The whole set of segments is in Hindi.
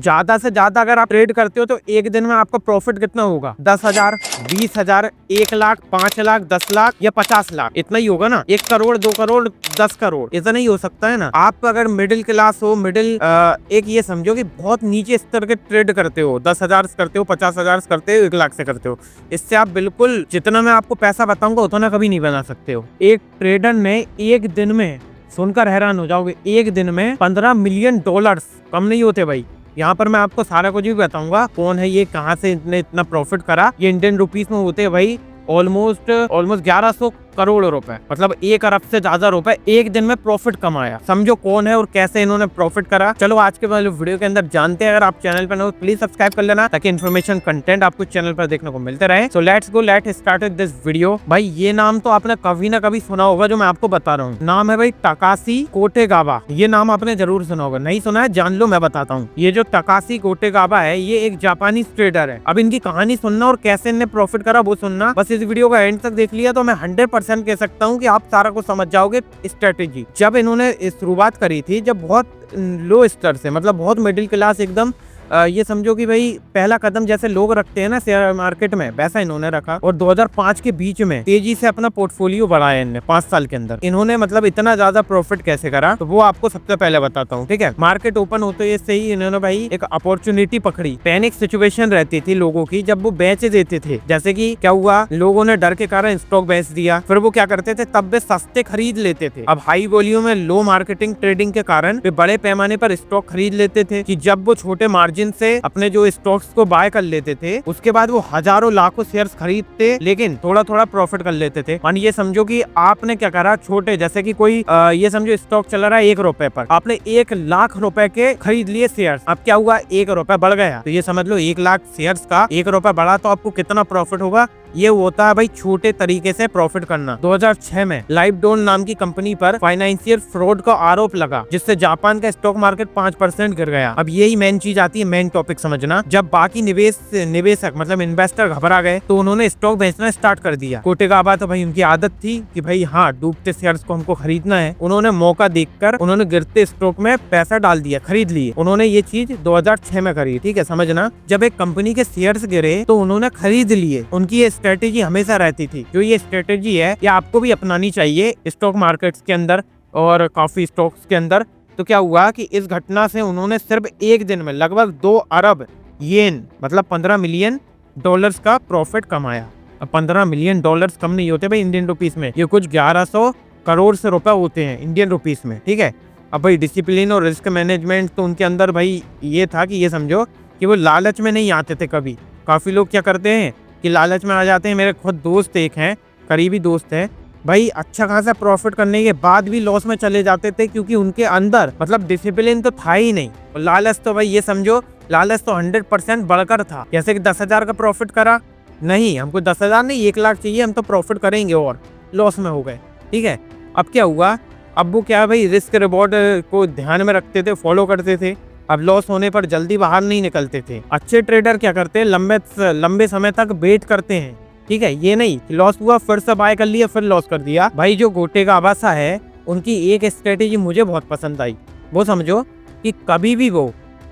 ज्यादा से ज्यादा अगर आप ट्रेड करते हो तो एक दिन में आपका प्रॉफिट कितना होगा? 10,000, 20,000, 1 लाख, 5 लाख, 10 लाख या 50 लाख, इतना ही होगा ना। 1 करोड़, 2 करोड़, 10 करोड़, इतना ही हो सकता है ना। आप अगर मिडिल क्लास हो, एक ये समझो कि बहुत नीचे स्तर के ट्रेड करते हो, 10,000 करते हो, 50,000 करते हो, 1 लाख से करते हो, इससे आप बिल्कुल जितना मैं आपको पैसा बताऊंगा उतना कभी नहीं बना सकते हो। एक ट्रेडर ने एक दिन में, सुनकर हैरान हो जाओगे, एक दिन में $15 मिलियन, कम नहीं होते भाई। यहाँ पर मैं आपको सारा कुछ भी बताऊंगा, कौन है ये, कहाँ से इतना प्रॉफिट करा। ये इंडियन रुपीस में होते हैं भाई ऑलमोस्ट 1100 करोड़ रुपए, मतलब 1 अरब से ज्यादा रुपए एक दिन में प्रॉफिट कमाया। समझो कौन है और कैसे इन्होंने प्रॉफिट करा। चलो आज के वाले वीडियो के अंदर जानते हैं। अगर आप चैनल पर हो प्लीज सब्सक्राइब कर लेना ताकि इन्फॉर्मेशन कंटेंट आपको चैनल पर देखने को मिलते रहे। So let's start this video. भाई ये नाम तो आपने कभी ना कभी सुना होगा जो मैं आपको बता रहा हूँ। नाम है भाई तकाशी कोटेगावा। ये नाम आपने जरूर सुना होगा, नहीं सुना है जान लो, मैं बताता हूँ। ये जो तकाशी कोटेगावा है ये एक जापानी ट्रेडर है। अब इनकी कहानी सुनना और कैसे इन्हें प्रॉफिट करा वो सुनना। बस इस वीडियो का एंड तक देख लिया तो मैं 100% कह सकता हूँ कि आप सारा कुछ समझ जाओगे। स्ट्रेटेजी जब इन्होंने शुरुआत करी थी, जब बहुत लो स्तर से, मतलब बहुत मिडिल क्लास एकदम, ये समझो कि भाई पहला कदम जैसे लोग रखते हैं ना शेयर मार्केट में, वैसा इन्होंने रखा। और 2005 के बीच में तेजी से अपना पोर्टफोलियो बढ़ाया इन्होंने 5 साल के अंदर। इन्होंने मतलब इतना ज्यादा प्रॉफिट कैसे करा तो वो आपको सबसे पहले बताता हूँ, ठीक है। मार्केट ओपन होते से ही इन्होंने भाई एक अपॉर्चुनिटी पकड़ी। पैनिक सिचुएशन रहती थी लोगों की जब वो बेच देते थे। जैसे कि क्या हुआ, लोगों ने डर के कारण स्टॉक बेच दिया, फिर वो क्या करते थे, तब वे सस्ते खरीद लेते थे। अब हाई वॉल्यूम में लो मार्केटिंग ट्रेडिंग के कारण वे बड़े पैमाने पर स्टॉक खरीद लेते थे कि जब वो छोटे मार्जिन से अपने जो स्टॉक्स को बाय कर लेते थे, उसके बाद वो हजारों लाखों शेयर्स खरीदते, लेकिन थोड़ा थोड़ा प्रॉफिट कर लेते थे। मान ये समझो कि आपने क्या करा, छोटे जैसे कि कोई ये समझो स्टॉक चल रहा है 1 रुपए पर, आपने 1 लाख रुपए के खरीद लिए शेयर्स। अब क्या हुआ, 1 रुपए बढ़ गया तो ये समझ लो 1 लाख शेयर्स का 1 रुपए बढ़ा तो आपको कितना प्रॉफिट होगा। ये होता है भाई छोटे तरीके से प्रॉफिट करना। 2006 में लाइवडोन नाम की कंपनी पर फाइनेंशियल फ्रॉड का आरोप लगा, जिससे जापान का स्टॉक मार्केट 5% गिर गया। अब यही मेन चीज आती है, मेन टॉपिक समझना। जब बाकी निवेशक मतलब इन्वेस्टर घबरा गए तो उन्होंने स्टॉक बेचना स्टार्ट कर दिया। कोटेगावा तो भाई उनकी आदत थी कि भाई हाँ, डूबते शेयर्स को हमको खरीदना है। उन्होंने मौका देखकर उन्होंने गिरते स्टॉक में पैसा डाल दिया, खरीद लिए। उन्होंने ये चीज 2006 में करी, ठीक है, समझना। जब एक कंपनी के शेयर्स गिरे तो उन्होंने खरीद लिए। उनकी स्ट्रेटेजी हमेशा रहती थी। जो ये स्ट्रेटेजी है ये आपको भी अपनानी चाहिए स्टॉक मार्केट्स के अंदर और काफी स्टॉक्स के अंदर। तो क्या हुआ कि इस घटना से उन्होंने सिर्फ एक दिन में लगभग 2 अरब येन मतलब $15 मिलियन का प्रॉफिट कमाया। अब $15 मिलियन कम नहीं होते भाई इंडियन रुपीस में, ये कुछ 1100 करोड़ से रुपए होते हैं इंडियन रुपीस में, ठीक है। अब भाई डिसिप्लिन और रिस्क मैनेजमेंट तो उनके अंदर भाई ये था कि ये समझो कि वो लालच में नहीं आते थे कभी। काफी लोग क्या करते हैं कि लालच में आ जाते हैं। मेरे खुद दोस्त एक हैं, करीबी दोस्त हैं भाई, अच्छा खासा प्रॉफिट करने के बाद भी लॉस में चले जाते थे क्योंकि उनके अंदर मतलब डिसिप्लिन तो था ही नहीं। और लालच तो भाई ये समझो, लालच तो 100% बढ़कर था। जैसे कि 10,000 का प्रॉफिट करा, नहीं हमको 10,000 नहीं 1 लाख चाहिए, हम तो प्रॉफिट करेंगे, और लॉस में हो गए, ठीक है। अब क्या हुआ, अब वो क्या भाई रिस्क रिवॉर्ड को ध्यान में रखते थे, फॉलो करते थे। अब लॉस होने पर जल्दी बाहर नहीं निकलते थे। अच्छे ट्रेडर क्या करते हैं, लंबे समय तक वेट करते हैं, ठीक है। ये नहीं कि लॉस हुआ फिर से बाय कर कोटेगावा फिर लॉस कर दिया। भाई जो कोटेगावा है उनकी एक स्ट्रेटेजी मुझे बहुत पसंद आई। वो समझो कि कभी भी वो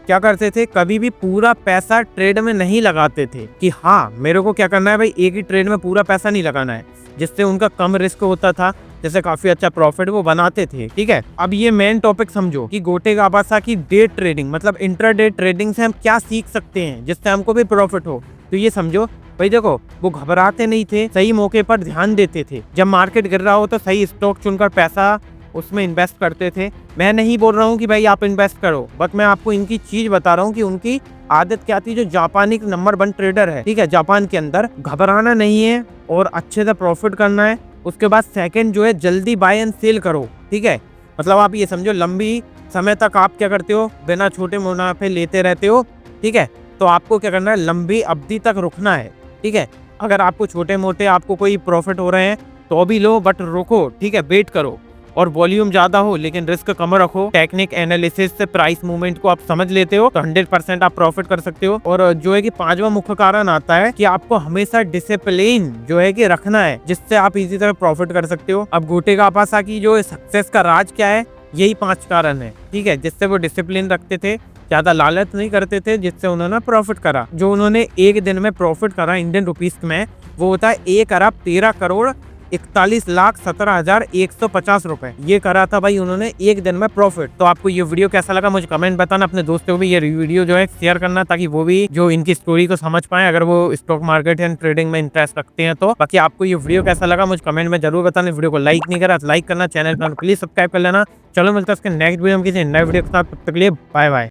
क्या करते थे, कभी भी पूरा पैसा ट्रेड में नहीं लगाते थे कि हाँ मेरे को क्या करना है भाई, एक ही ट्रेड में पूरा पैसा नहीं लगाना है, जिससे उनका कम रिस्क होता था, जैसे काफी अच्छा प्रॉफिट वो बनाते थे, ठीक है। अब ये मेन टॉपिक समझो कि कोटेगावा की डे ट्रेडिंग मतलब इंट्राडे ट्रेडिंग से हम क्या सीख सकते हैं जिससे हमको भी प्रॉफिट हो। तो ये समझो भाई देखो, वो घबराते नहीं थे, सही मौके पर ध्यान देते थे। जब मार्केट गिर रहा हो तो सही स्टॉक चुनकर पैसा उसमें इन्वेस्ट करते थे। मैं नहीं बोल रहा हूँ कि भाई आप इन्वेस्ट करो, बट मैं आपको इनकी चीज बता रहा हूँ कि उनकी आदत क्या थी। जो जापानी नंबर 1 ट्रेडर है, ठीक है, जापान के अंदर, घबराना नहीं है और अच्छे से प्रॉफिट करना है। उसके बाद सेकंड जो है जल्दी बाय एंड सेल करो, ठीक है। मतलब आप ये समझो लंबी समय तक आप क्या करते हो, बिना छोटे मुनाफे लेते रहते हो, ठीक है। तो आपको क्या करना है, लंबी अवधि तक रुकना है, ठीक है। अगर आपको छोटे मोटे आपको कोई प्रॉफिट हो रहे हैं तो भी लो, बट रुको, ठीक है, वेट करो। और वॉल्यूम ज्यादा हो लेकिन रिस्क कम रखो। टेक्निक एनालिसिस से प्राइस मूवमेंट को आप समझ लेते हो तो 100% आप प्रॉफिट कर सकते हो। और जो है कि 5वां मुख्य कारण आता है कि आपको हमेशा डिसिप्लिन जो है कि रखना है, जिससे आप इजी तरह प्रॉफिट कर सकते हो। अब कोटेगावा की जो सक्सेस का राज क्या है, यही 5 कारण है, ठीक है, जिससे वो डिसिप्लिन रखते थे ज्यादा लालच नहीं करते थे, जिससे उन्होंने प्रॉफिट करा। जो उन्होंने एक दिन में प्रॉफिट करा इंडियन रुपीस में, वो होता है 1,13,17,17,150 रुपए। ये करा था भाई उन्होंने एक दिन में प्रॉफिट। तो आपको ये वीडियो कैसा लगा मुझे कमेंट बताना। अपने दोस्तों को भी ये वीडियो जो है शेयर करना, ताकि वो भी जो इनकी स्टोरी को समझ पाए, अगर वो स्टॉक मार्केट एंड ट्रेडिंग में इंटरेस्ट रखते हैं तो। बाकी आपको ये वीडियो कैसा लगा मुझे कमेंट में जरूर बताना। वीडियो को लाइक नहीं करा तो लाइक करना, चैनल पर प्लीज सब्सक्राइब कर लेना। चलो मिलता है उसके नेक्स्ट वीडियो में किसी नए वीडियो के साथ। तब तक के लिए बाय बाय।